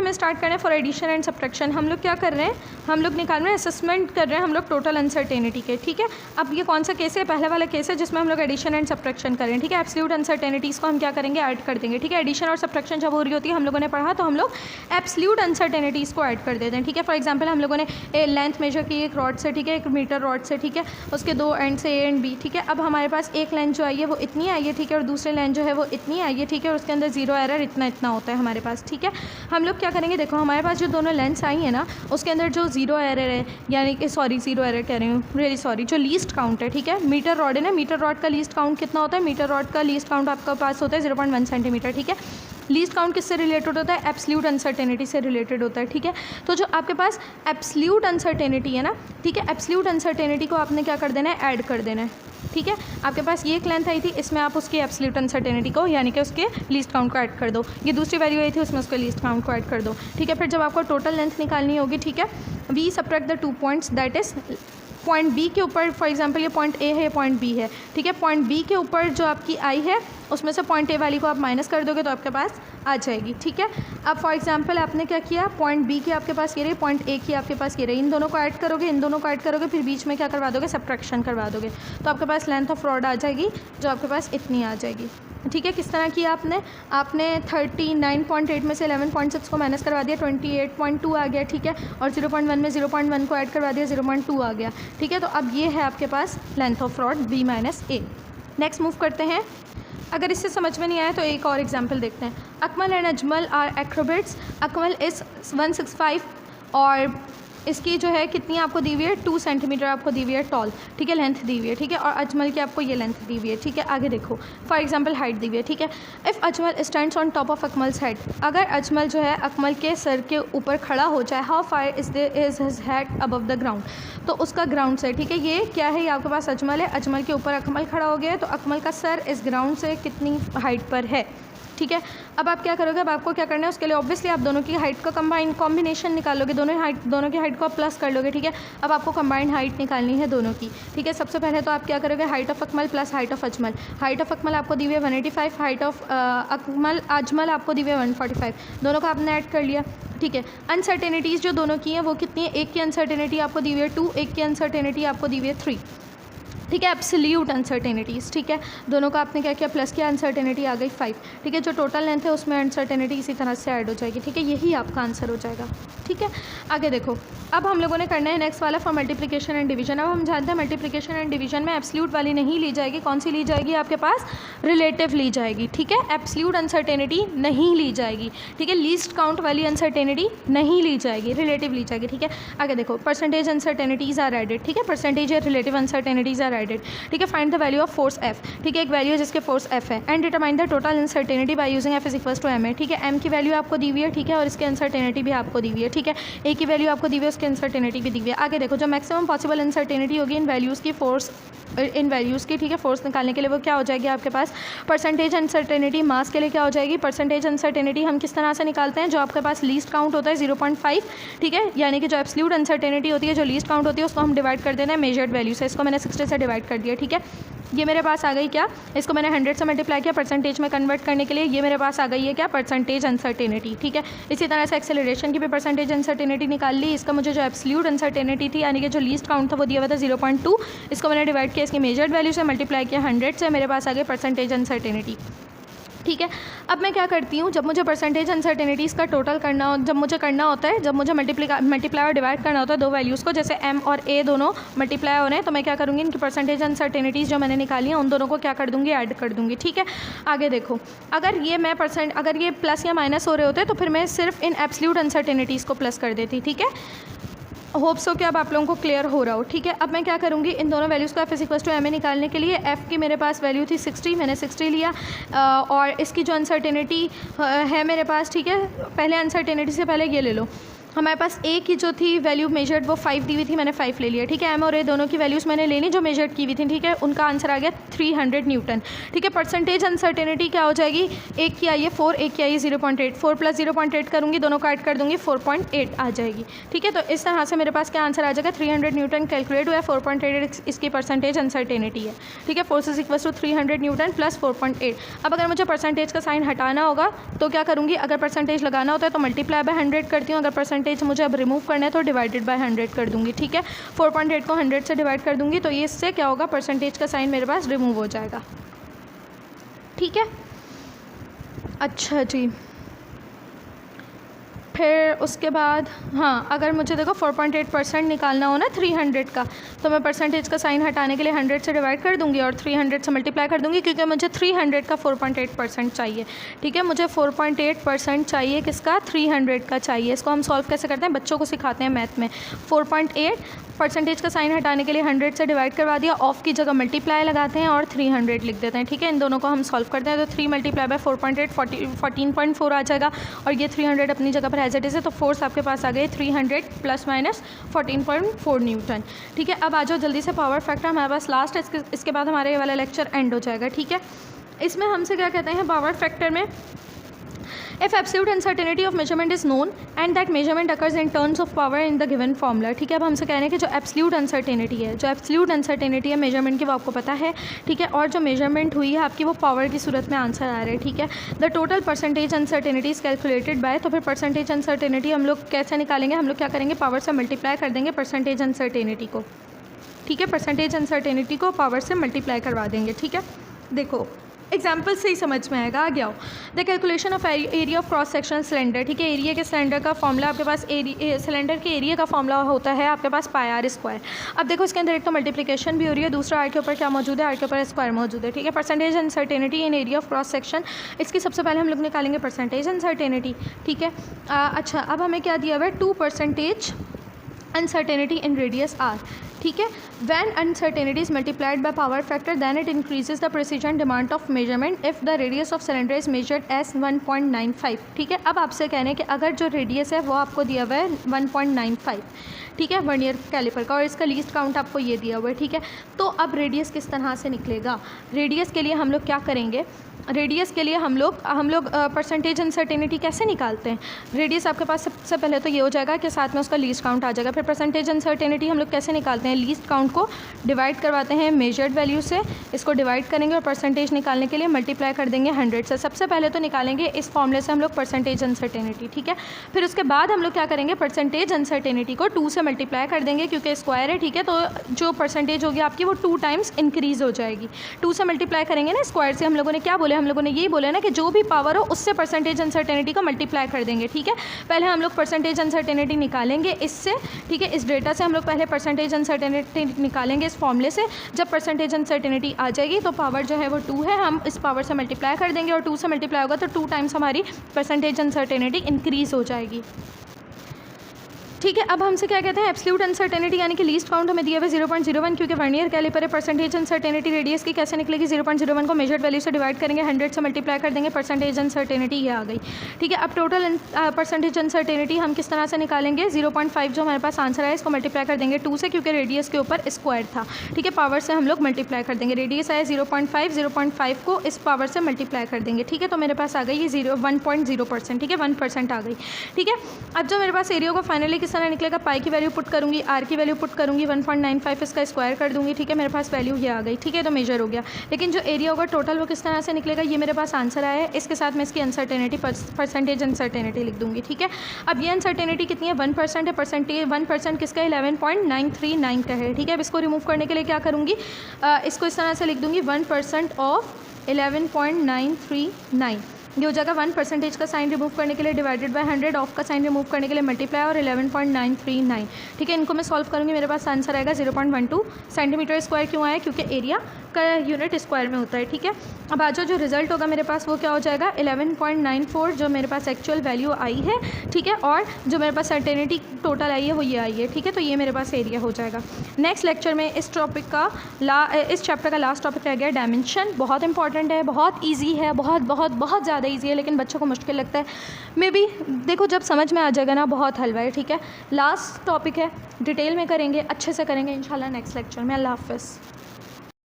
हमें स्टार्ट करना है फॉर एडिशन एंड सब्ट्रैक्शन। हम लोग क्या कर रहे हैं, हम लोग निकाल रहे हैं, असेसमेंट कर रहे हैं हम लोग टोटल अनसर्टेनिटी के। ठीक है, अब ये कौन सा केस है, पहला वाला केस है जिसमें हम लोग एडिशन एंड सब्ट्रैक्शन करें। ठीक है, एब्सोल्यूट अनसर्टेनिटीज़ को हम क्या करेंगे, ऐड कर देंगे। ठीक है, एडिशन और सब्ट्रैक्शन जब हो रही होती है हम लोगों ने पढ़ा तो हम लोग एब्सोल्यूट अनसर्टेनिटीज़ को ऐड कर देते हैं। ठीक है, फॉर एग्जाम्पल हम लोगों ने लेंथ मेजर की एक रॉड से, ठीक है, 1 मीटर रॉड से, ठीक है, उसके 2 एंड से ए एंड बी। ठीक है, अब हमारे पास एक लेंथ जो आई है वो इतनी आई है, ठीक है, और दूसरी लेंथ जो है वो इतनी आई है। ठीक है, और उसके अंदर जीरो एरर इतना होता है हमारे पास। ठीक है, हम लोग क्या करेंगे, देखो हमारे पास जो दोनों लेंथ्स आई है ना उसके अंदर जो जीरो एरर है, यानी कि जीरो एरर कह रही हूँ, रियली सॉरी, जो लीस्ट काउंट है, ठीक है, मीटर रॉड है ना, मीटर रॉड का लीस्ट काउंट कितना होता है, मीटर रॉड का लीस्ट काउंट आपका पास होता है 0.1 सेंटीमीटर। ठीक है, लीस्ट काउंट किससे रिलेटेड होता है, एब्सोल्यूट अनसर्टेनिटी से रिलेटेड होता है। ठीक है, तो जो आपके पास एब्सोल्यूट अनसर्टेनिटी है ना, ठीक है, एब्सोल्यूट अनसर्टेनिटी को आपने क्या कर देना है, ऐड कर देना है। ठीक है, आपके पास ये एक लेंथ आई थी, इसमें आप उसकी एब्सोल्यूट अनसर्टेनिटी को यानी कि उसके लीस्ट काउंट को ऐड कर दो। ये दूसरी वैल्यू आई थी, उसमें उसके लीस्ट काउंट को ऐड कर दो। ठीक है, फिर जब आपको टोटल लेंथ निकालनी होगी, ठीक है, we subtract the 2 points, that is point B के ऊपर, फॉर एग्जांपल ये पॉइंट ए है, ये पॉइंट बी है। ठीक है, पॉइंट बी के ऊपर जो आपकी आई है उसमें से पॉइंट ए वाली को आप माइनस कर दोगे तो आपके पास आ जाएगी। ठीक है, अब फॉर एग्जांपल आपने क्या किया, पॉइंट बी की आपके पास ये रही, पॉइंट ए की आपके पास ये रही, इन दोनों को ऐड करोगे, इन दोनों को ऐड करोगे, फिर बीच में क्या करवा दोगे, सब्ट्रैक्शन करवा दोगे, तो आपके पास लेंथ ऑफ रॉड आ जाएगी जो आपके पास इतनी आ जाएगी। ठीक है, किस तरह किया आपने 39.8 में से 11.6 को माइनस करवा दिया, 28.2 आ गया। ठीक है, और 0.1 में 0.1 को ऐड करवा दिया, 0.2 आ गया। ठीक है, तो अब ये है आपके पास length of rod b minus A. Next move करते हैं, अगर इससे समझ में नहीं आया तो एक और एग्जाम्पल देखते हैं। Akmal and Ajmal are acrobats. Akmal is 165 और इसकी जो है कितनी आपको दी हुई है, 2 सेंटीमीटर आपको दी हुई है टॉल। ठीक है, लेंथ दी हुई है। ठीक है, और अजमल की आपको ये लेंथ दी हुई है। ठीक है, आगे देखो, फॉर एग्जांपल हाइट दी हुई है। ठीक है, if Ajmal stands on top of Akmal's head, अगर अजमल जो है अकमल के सर के ऊपर खड़ा हो जाए, how far is his head above the ground, तो उसका ग्राउंड से, ठीक है, ये क्या है, ये आपके पास अजमल है, अजमल के ऊपर अकमल खड़ा हो गया है, तो अकमल का सर इस ग्राउंड से कितनी हाइट पर है। ठीक है, अब आप क्या करोगे, अब आपको क्या करना है, उसके लिए ऑब्वियसली आप दोनों की हाइट का कॉम्बिनेशन निकालोगे, दोनों की हाइट को आप प्लस कर लोगे। ठीक है, अब आपको कंबाइंड हाइट निकालनी है दोनों की। ठीक है, सबसे पहले तो आप क्या करोगे, height of Akmal plus height of Ajmal. Height of Akmal आपको दी हुई है 185, हाइट ऑफ अजमल आपको दी हुई है 145, दोनों को आपने ऐड कर लिया। ठीक है, अनसर्टेनिटीज़ जो दोनों की हैं वो कितनी है, एक की अनसर्टेनिटी आपको दी हुई है 2, एक की अनसर्टेनिटी आपको दी हुई है 3। ठीक है, एब्सोल्यूट अनसर्टेनिटीज़। ठीक है, दोनों का आपने क्या किया, प्लस किया, अनसर्टेनिटी आ गई 5। ठीक है, जो टोटल लेंथ है उसमें अनसर्टेनिटी इसी तरह से ऐड हो जाएगी। ठीक है, यही आपका आंसर हो जाएगा। ठीक है, आगे देखो, अब हम लोगों ने करना है नेक्स्ट वाला फॉर मल्टीप्लिकेशन एंड डिवीजन। अब हम जानते हैं मल्टीप्लिकेशन एंड डिवीजन में एब्सोल्यूट वाली नहीं ली जाएगी, कौन सी ली जाएगी, आपके पास रिलेटिव ली जाएगी। ठीक है, एब्सोल्यूट अनसर्टेनिटी नहीं ली जाएगी। ठीक है, लीस्ट काउंट वाली अनसर्टेनिटी नहीं ली जाएगी, रिलेटिव ली जाएगी। ठीक है, आगे देखो, परसेंटेज अनसर्टेनिटीज़ आर एडेड। ठीक है, परसेंटेज या रिलेटिव अनसर्टेनिटीज़ आर एडेड। ठीक है, find the value of force F. ठीक है, एक वैल्यू है जिसके फोर्स एफ है, and determine the total uncertainty by using F is equals to M है। ठीक है, एम की वैल्यू आपको दी हुई है, ठीक है, और इसके अनसर्टेनिटी भी आपको दी हुई है। ठीक है, ए की वैल्यू आपको दी हुई है, उसकी अनसर्टेनिटी भी दी हुई है। आगे देखो, जो मैक्सिमम पॉसिबल अनसर्टेनिटी होगी इन वैल्यूज़ की फोर्स, इन वैल्यूज़ की, ठीक है, फोर्स निकालने के लिए वो क्या हो जाएगी आपके पास, परसेंटेज अनसर्टेनिटी। मास के लिए क्या हो जाएगी, परसेंटेज अनसर्टेनिटी हम किस तरह से निकालते हैं, जो आपके पास लीस्ट काउंट होता है 0.5। ठीक है, यानी कि जो एब्सोल्यूट अनसर्टेनिटी होती है, जो लीस्ट काउंट होती है, उसको हम डिवाइड कर देना है मेजर्ड वैल्यू से। इसको मैंने 60 से डिवाइड कर दिया। ठीक है, ये मेरे पास आ गई क्या, इसको मैंने 100 से मल्टीप्लाई किया परसेंटेज में कन्वर्ट करने के लिए, ये मेरे पास आ गई है क्या, परसेंटेज अनसर्टेनिटी। ठीक है, इसी तरह से एक्सेलरेशन की भी परसेंटेज अनसर्टेनिटी निकाल ली। इसका मुझे जो एब्सोल्यूट अनसर्टेनिटी थी, यानी कि जो लीस्ट काउंट था वो दिया हुआ था 0.2, इसको मैंने डिवाइड किया इसकी मेजर्ड वैल्यू से, मल्टीप्लाई किया 100 से, मेरे पास आ गई परसेंटेज अनसर्टेनिटी। ठीक है, अब मैं क्या करती हूँ, जब मुझे परसेंटेज अनसर्टेनिटीज़ का टोटल करना हो, जब मुझे करना होता है, जब मुझे मल्टीप्लाई और डिवाइड करना होता है दो वैल्यूज़ को, जैसे एम और ए दोनों मल्टीप्लाई हो रहे हैं, तो मैं क्या करूँगी, इनकी परसेंटेज अनसर्टेनिटीज़ जो मैंने निकाली है उन दोनों को क्या कर दूँगी, ऐड कर दूँगी। ठीक है, आगे देखो, अगर ये प्लस या माइनस हो रहे होते तो फिर मैं सिर्फ इन एब्सोल्यूट अनसर्टेनिटीज़ को प्लस कर देती। ठीक है, होप सो कि अब आप लोगों को क्लियर हो रहा हो। ठीक है, अब मैं क्या करूँगी, इन दोनों वैल्यूज़ को F is equals to M A निकालने के लिए, एफ़ की मेरे पास वैल्यू थी 60, मैंने 60 लिया, और इसकी जो अनसर्टेनिटी है मेरे पास, ठीक है, पहले अनसर्टेनिटी से पहले ये ले लो, हमारे पास ए की जो थी वैल्यू मेजर्ड वो 5 दी हुई थी, मैंने 5 ले लिया, ठीक है। एम और ए दोनों की वैल्यूज़ मैंने ले ली जो मेजर्ड की हुई थी, ठीक है। उनका आंसर आ गया 300 न्यूटन, ठीक है। परसेंटेज अनसर्टेनिटी क्या हो जाएगी, एक की आई है 4, एक की आई है 0.8, 4 + 0.8 करूँगी, दोनों का ऐड कर दूँगी, 4.8 आ जाएगी, ठीक है। तो इस तरह से मेरे पास क्या आंसर आ जाएगा, 300 न्यूटन कैलकुलेट हुआ है, 4.8 इसकी परसेंटेज अनसर्टेनिटी है, ठीक है। Force is equal to 300 newton plus 4.8। अब अगर मुझे परसेंटेज का साइन हटाना होगा तो क्या करूँगी, अगर परसेंटेज लगाना होता है तो मल्टीप्लाई बाय 100 करती हूँ, अगर परसेंटेज मुझे अब रिमूव करना है तो डिवाइडेड बाय 100 कर दूँगी, ठीक है। 4.8 को 100 से डिवाइड कर दूँगी तो ये इससे क्या होगा, परसेंटेज का साइन मेरे पास रिमूव हो जाएगा, ठीक है। अच्छा जी, फिर उसके बाद हाँ, अगर मुझे देखो 4.8% निकालना हो ना 300 का, तो मैं परसेंटेज का साइन हटाने के लिए 100 से डिवाइड कर दूंगी और 300 से मल्टीप्लाई कर दूंगी, क्योंकि मुझे 300 का 4.8% चाहिए, ठीक है। मुझे 4.8% चाहिए, किसका, 300 का चाहिए। इसको हम सॉल्व कैसे करते हैं, बच्चों को सिखाते हैं मैथ में। 4.8 परसेंटेज का साइन हटाने के लिए 100 से डिवाइड करवा दिया, ऑफ की जगह मल्टीप्लाई लगाते हैं और 300 लिख देते हैं, ठीक है। इन दोनों को हम सॉल्व करते हैं तो 3 × 4.8 14.4 आ जाएगा और ये 300 अपनी जगह पर एज इट इज़ है, तो फोर्स आपके पास आ गई 300 ± 14.4 न्यूटन, ठीक है। अब आ जाओ जल्दी से पावर फैक्टर हमारे पास लास्ट है, इसके बाद हमारे ये वाला लेक्चर एंड हो जाएगा, ठीक है। इसमें हमसे क्या कहते हैं पावर फैक्टर में, if absolute uncertainty of measurement is known and that measurement occurs in terms of power in the given formula, ठीक है। अब हमसे कह रहे हैं कि जो एब्सोल्यूट अनसर्टेनिटी है, जो एब्सोल्यूट अनसर्टेनिटी है मेजरमेंट की, वो आपको पता है, ठीक है। और जो मेजरमेंट हुई है आपकी वो पावर की सूरत में आंसर आ रहा है, ठीक है। The total percentage uncertainty is calculated by, तो फिर परसेंटेज अनसर्टेनिटी हम लोग कैसे निकालेंगे, हम लोग क्या करेंगे, पावर से मल्टीप्लाई कर देंगे परसेंटेज अनसर्टेनिटी को, ठीक है। परसेंटेज अनसर्टेनिटी को पावर से मल्टीप्लाई करवा देंगे, ठीक है। देखो एग्जाम्पल से ही समझ में आएगा, आ गया हो। The calculation of area of cross sectional cylinder, ठीक है। एरिया के सिलेंडर का फॉर्मूला आपके पास, सिलेंडर के एरिया का फॉर्मूला होता है आपके पास πr²। अब देखो इसके अंदर एक तो मल्टीप्लिकेशन भी हो रही है, दूसरा आर के ऊपर क्या मौजूद है, आर के ऊपर स्क्वायर मौजूद है, ठीक है। Percentage uncertainty in area of cross section, इसकी सबसे पहले हम लोग निकालेंगे परसेंटेज अनसर्टेनिटी, ठीक है। अच्छा, अब हमें क्या दिया हुआ है, 2% अनसर्टेनिटी इन रेडियस आर, ठीक है। When uncertainty is multiplied by power factor, then it increases the precision demand of measurement if the radius of cylinder is measured as 1.95, ठीक है। अब आपसे कह रहे हैं कि अगर जो रेडियस है वो आपको दिया हुआ है 1.95, ठीक है, वर्नियर कैलिपर का, और इसका लीस्ट काउंट आपको ये दिया हुआ है, ठीक है। तो अब रेडियस किस तरह से निकलेगा, रेडियस के लिए हम लोग क्या करेंगे, रेडियस के लिए हम लोग परसेंटेज अनसर्टेनिटी कैसे निकालते हैं। रेडियस आपके पास सबसे पहले तो ये हो जाएगा कि साथ में उसका लीस्ट काउंट आ जाएगा। फिर परसेंटेज अनसर्टेनिटी हम लोग कैसे निकालते हैं, लीस्ट काउंट को डिवाइड करवाते हैं मेजर्ड वैल्यू से, इसको डिवाइड करेंगे और परसेंटेज निकालने के लिए मल्टीप्लाई कर देंगे 100 से। सबसे पहले तो निकालेंगे इस फॉर्मूले से हम लोग परसेंटेज अनसर्टेनिटी, ठीक है। फिर उसके बाद हम लोग क्या करेंगे, परसेंटेज अनसर्टेनिटी को 2 से मल्टीप्लाई कर देंगे, क्योंकि स्क्वायर है, ठीक है। तो जो परसेंटेज होगी आपकी वो 2 टाइम्स इंक्रीज़ हो जाएगी। 2 से मल्टीप्लाई करेंगे ना स्क्वायर से, हम लोगों ने क्या बोले, हम लोगों ने यही बोला ना कि जो भी पावर हो उससे परसेंटेज अनसर्टेनिटी को मल्टीप्लाई कर देंगे, ठीक है। पहले हम लोग परसेंटेज अनसर्टेनिटी निकालेंगे इससे, ठीक है। इस डेटा से हम लोग पहले परसेंटेज अनसर्टेनिटी निकालेंगे इस फॉर्मूले से। जब परसेंटेज अनसर्टेनिटी आ जाएगी तो पावर जो है वो 2 है, हम इस पावर से मल्टीप्लाई कर देंगे और 2 से मल्टीप्लाई होगा तो 2 टाइम्स हमारी परसेंटेज अनसर्टेनिटी इंक्रीज़ हो जाएगी, ठीक है। अब हमसे क्या कहते हैं, एब्सोल्यूट अनसर्टेनिटी यानी कि लीस्ट काउंट हमें दिया हुआ है 0.01, क्योंकि वर्नियर कैलिपर है। परसेंटेज अनसर्टेनिटी रेडियस की कैसे निकलेगी, 0.01 को मेजर्ड वैल्यू से डिवाइड करेंगे, 100 से मल्टीप्लाई कर देंगे, परसेंटेज अनसर्टेनिटी ये आ गई, ठीक है। अब टोटल परसेंटेज अनसर्टेनिटी हम किस तरह से निकालेंगे, 0.5 जो हमारे पास आंसर है इसको मल्टीप्लाई कर देंगे 2 से, क्योंकि रेडियस के ऊपर स्क्वायर था, ठीक है। पावर से हम लोग मल्टीप्लाई कर देंगे, रेडियस आया 0.5 को इस पावर से मल्टीप्लाई कर देंगे, ठीक है। तो मेरे पास आ गई ये 1.0%, ठीक है, 1% आ गई, ठीक है। अब जो मेरे पास एरिया को फाइनली किस तरह निकलेगा, पाई की वैल्यू पुट करूंगी, आर की वैल्यू पुट करूंगी, 1.95 इसका स्क्वायर कर दूंगी, ठीक है। मेरे पास वैल्यू ये आ गई, ठीक है। तो मेजर हो गया, लेकिन जो एरिया होगा टोटल वो किस तरह से निकलेगा, ये मेरे पास आंसर आया है, इसके साथ मैं इसकी अनसर्टेनिटी परसेंटेज अनसर्टेनिटी लिख दूंगी, ठीक है। अब ये अनसर्टेनिटी कितनी है, 1% है। परसेंटेज 1% किसका, 11.939 का है, ठीक है। अब इसको रिमूव करने के लिए क्या करूँगी, इसको इस तरह से लिख दूँगी 1% ऑफ 11.939, ये हो जाएगा 1% का साइन रिमूव करने के लिए डिवाइडेड बाय 100, ऑफ का साइन रिमूव करने के लिए मल्टीप्लाई और 11.939, ठीक है। इनको मैं सॉल्व करूँगी, मेरे पास आंसर आएगा 0.12 सेंटीमीटर स्क्वायर। क्यों आया, क्योंकि एरिया का यूनिट स्क्वायर में होता है, ठीक है। अब आज जो रिजल्ट होगा मेरे पास वो क्या हो जाएगा 11.94 जो मेरे पास एक्चुअल वैल्यू आई है, ठीक है, और जो मेरे पास सर्टेनिटी टोटल आई है वो ये आई है, ठीक है। तो ये मेरे पास एरिया हो जाएगा। नेक्स्ट लेक्चर में इस टॉपिक का इस चैप्टर का लास्ट टॉपिक रह गया डायमेंशन। बहुत इंपॉर्टेंट है, बहुत ईजी है, बहुत बहुत बहुत ज़्यादा ईजी है, लेकिन बच्चों को मुश्किल लगता है। मे बी देखो जब समझ में आ जाएगा ना बहुत हलवा है, ठीक है। लास्ट टॉपिक है, डिटेल में करेंगे, अच्छे से करेंगे इंशाल्लाह नेक्स्ट लेक्चर में। अल्लाह हाफ़िज़।